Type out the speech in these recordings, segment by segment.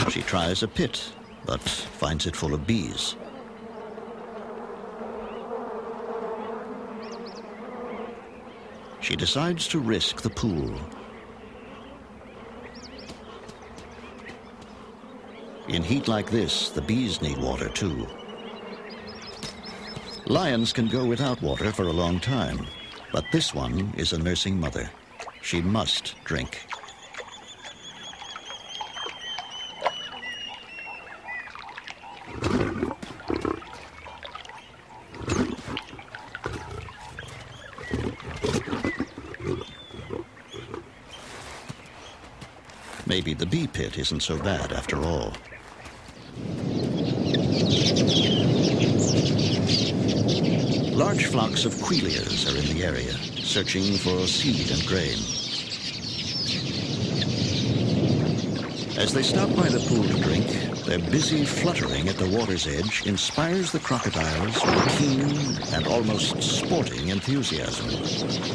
She tries a pit, but finds it full of bees. She decides to risk the pool. In heat like this, the bees need water too. Lions can go without water for a long time, but this one is a nursing mother. She must drink. Maybe the bee pit isn't so bad after all. Large flocks of quelias are in the area, searching for seed and grain. As they stop by the pool to drink, their busy fluttering at the water's edge inspires the crocodiles with keen and almost sporting enthusiasm.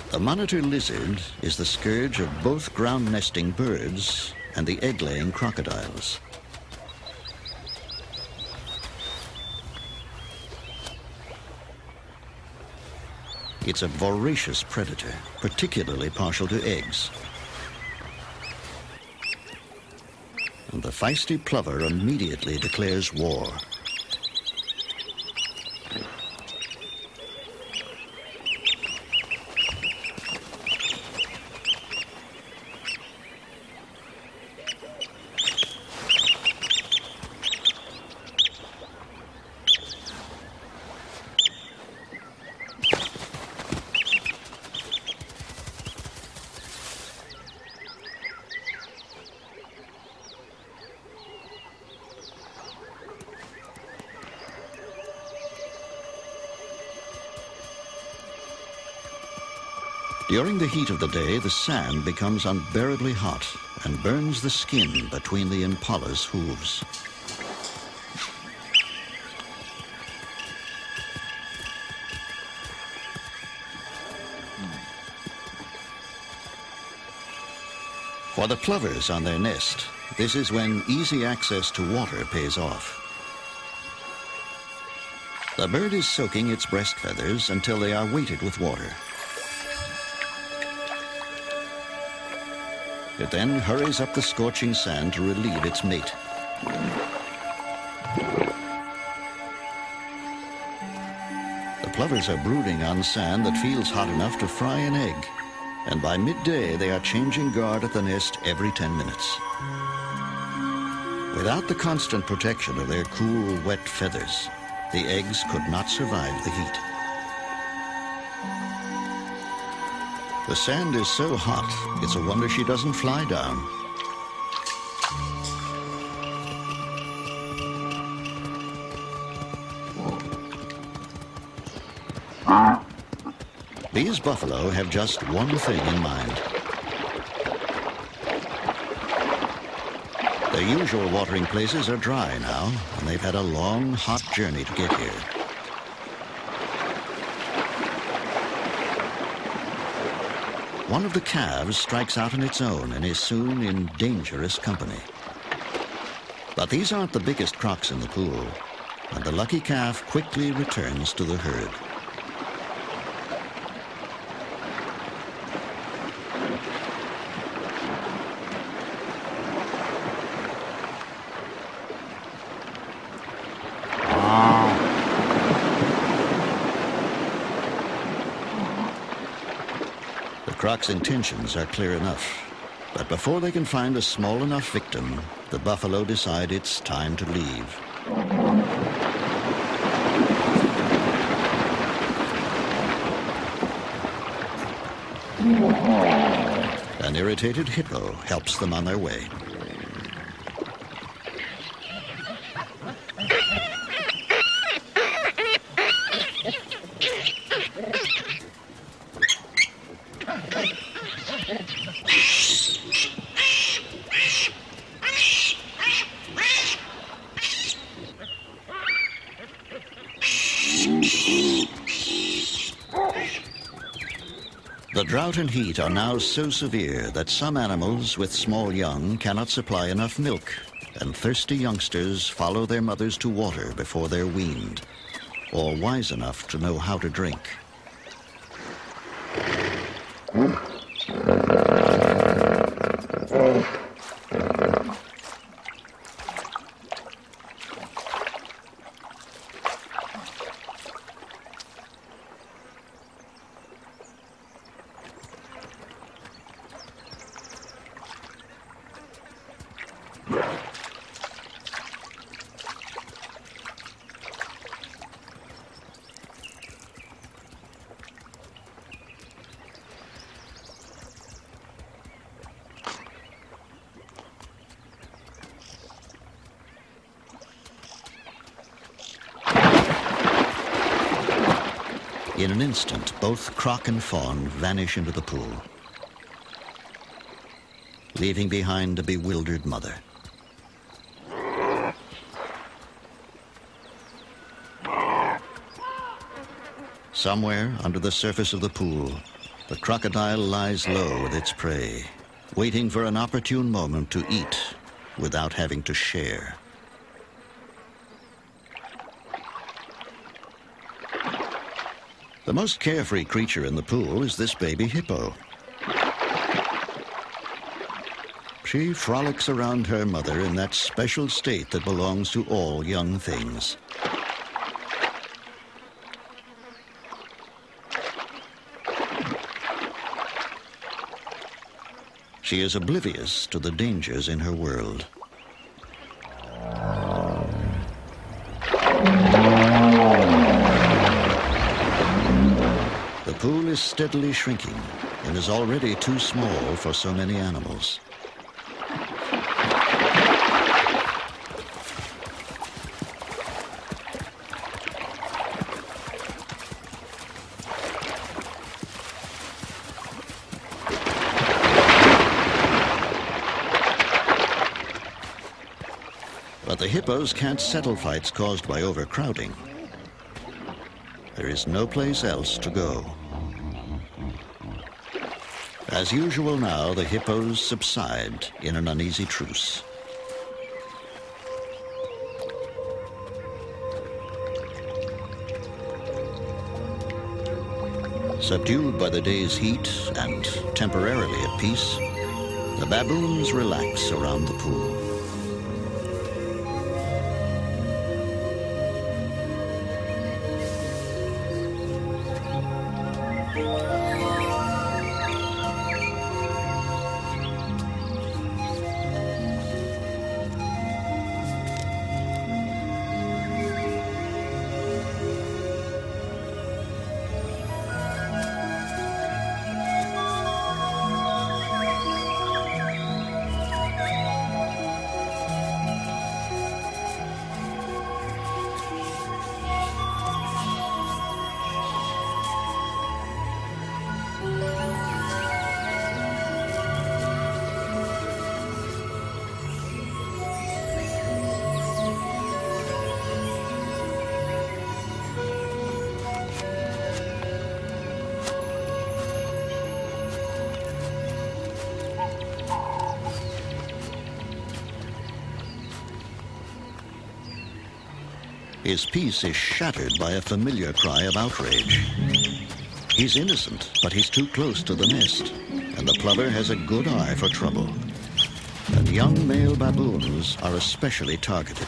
The monitor lizard is the scourge of both ground-nesting birds and the egg-laying crocodiles. It's a voracious predator, particularly partial to eggs. And the feisty plover immediately declares war. During the heat of the day, the sand becomes unbearably hot and burns the skin between the impala's hooves. For the plovers on their nest, this is when easy access to water pays off. The bird is soaking its breast feathers until they are weighted with water. It then hurries up the scorching sand to relieve its mate. The plovers are brooding on sand that feels hot enough to fry an egg, and by midday they are changing guard at the nest every 10 minutes. Without the constant protection of their cool, wet feathers, the eggs could not survive the heat. The sand is so hot, it's a wonder she doesn't fly down. These buffalo have just one thing in mind. Their usual watering places are dry now, and they've had a long, hot journey to get here. One of the calves strikes out on its own and is soon in dangerous company. But these aren't the biggest crocs in the pool, and the lucky calf quickly returns to the herd. The croc's intentions are clear enough, But before they can find a small enough victim, the buffalo decide it's time to leave. An irritated hippo helps them on their way. The drought and heat are now so severe that some animals with small young cannot supply enough milk, and thirsty youngsters follow their mothers to water before they're weaned, or wise enough to know how to drink. In an instant, both croc and fawn vanish into the pool, leaving behind a bewildered mother. Somewhere under the surface of the pool, the crocodile lies low with its prey, waiting for an opportune moment to eat without having to share. The most carefree creature in the pool is this baby hippo. She frolics around her mother in that special state that belongs to all young things. She is oblivious to the dangers in her world. The pool is steadily shrinking and is already too small for so many animals. But the hippos can't settle fights caused by overcrowding. There is no place else to go. As usual now, the hippos subside in an uneasy truce. Subdued by the day's heat and temporarily at peace, the baboons relax around the pool. His peace is shattered by a familiar cry of outrage. He's innocent, but he's too close to the nest, and the plover has a good eye for trouble. And young male baboons are especially targeted.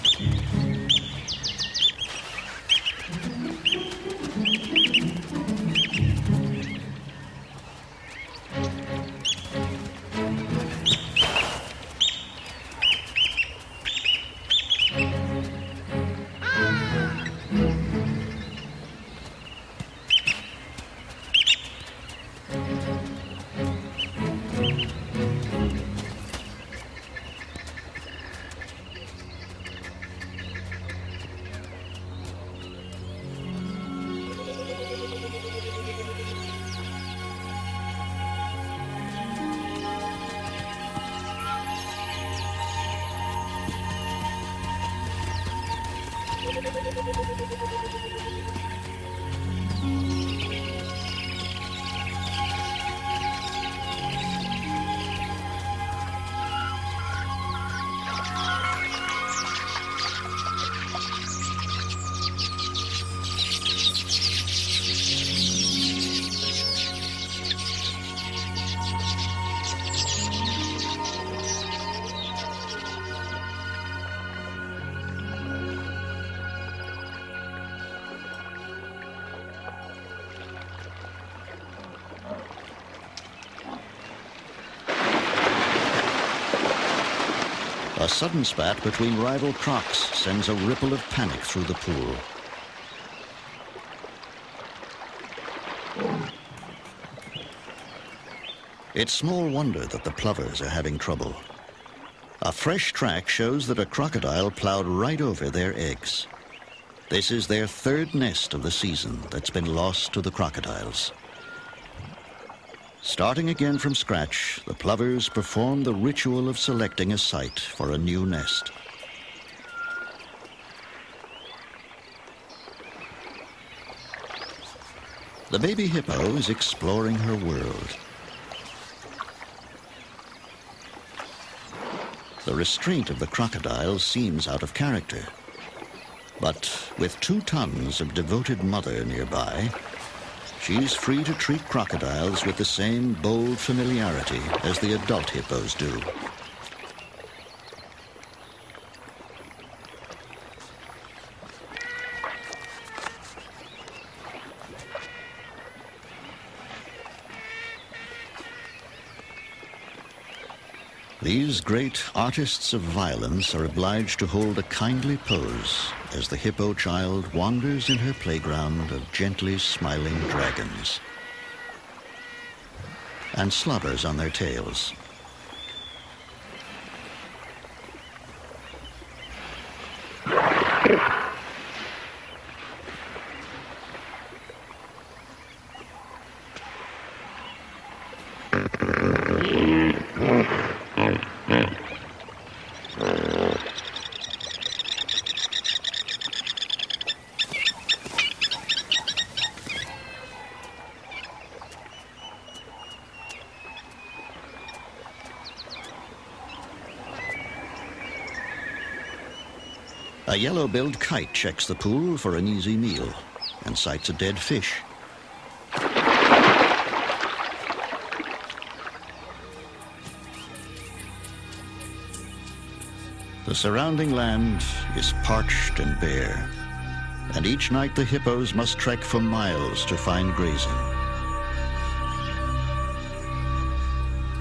A sudden spat between rival crocs sends a ripple of panic through the pool. It's small wonder that the plovers are having trouble. A fresh track shows that a crocodile plowed right over their eggs. This is their third nest of the season that's been lost to the crocodiles. Starting again from scratch, the plovers perform the ritual of selecting a site for a new nest. The baby hippo is exploring her world. The restraint of the crocodile seems out of character. But with 2 tons of devoted mother nearby, she's free to treat crocodiles with the same bold familiarity as the adult hippos do. These great artists of violence are obliged to hold a kindly pose as the hippo child wanders in her playground of gently smiling dragons and slobbers on their tails. A yellow-billed kite checks the pool for an easy meal and sights a dead fish. The surrounding land is parched and bare, and each night the hippos must trek for miles to find grazing.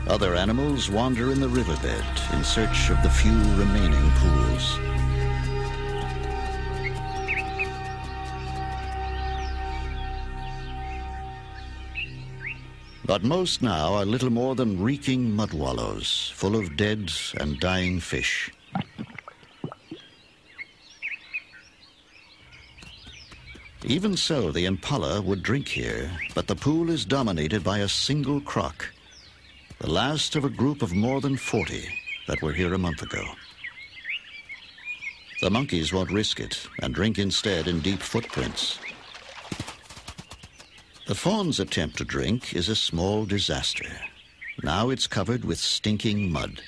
Other animals wander in the riverbed in search of the few remaining pools. But most now are little more than reeking mud wallows, full of dead and dying fish. Even so, the impala would drink here, but the pool is dominated by a single croc, the last of a group of more than 40 that were here a month ago. The monkeys won't risk it and drink instead in deep footprints. The fawn's attempt to drink is a small disaster. Now it's covered with stinking mud.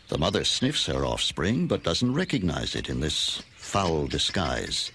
The mother sniffs her offspring but doesn't recognize it in this foul disguise.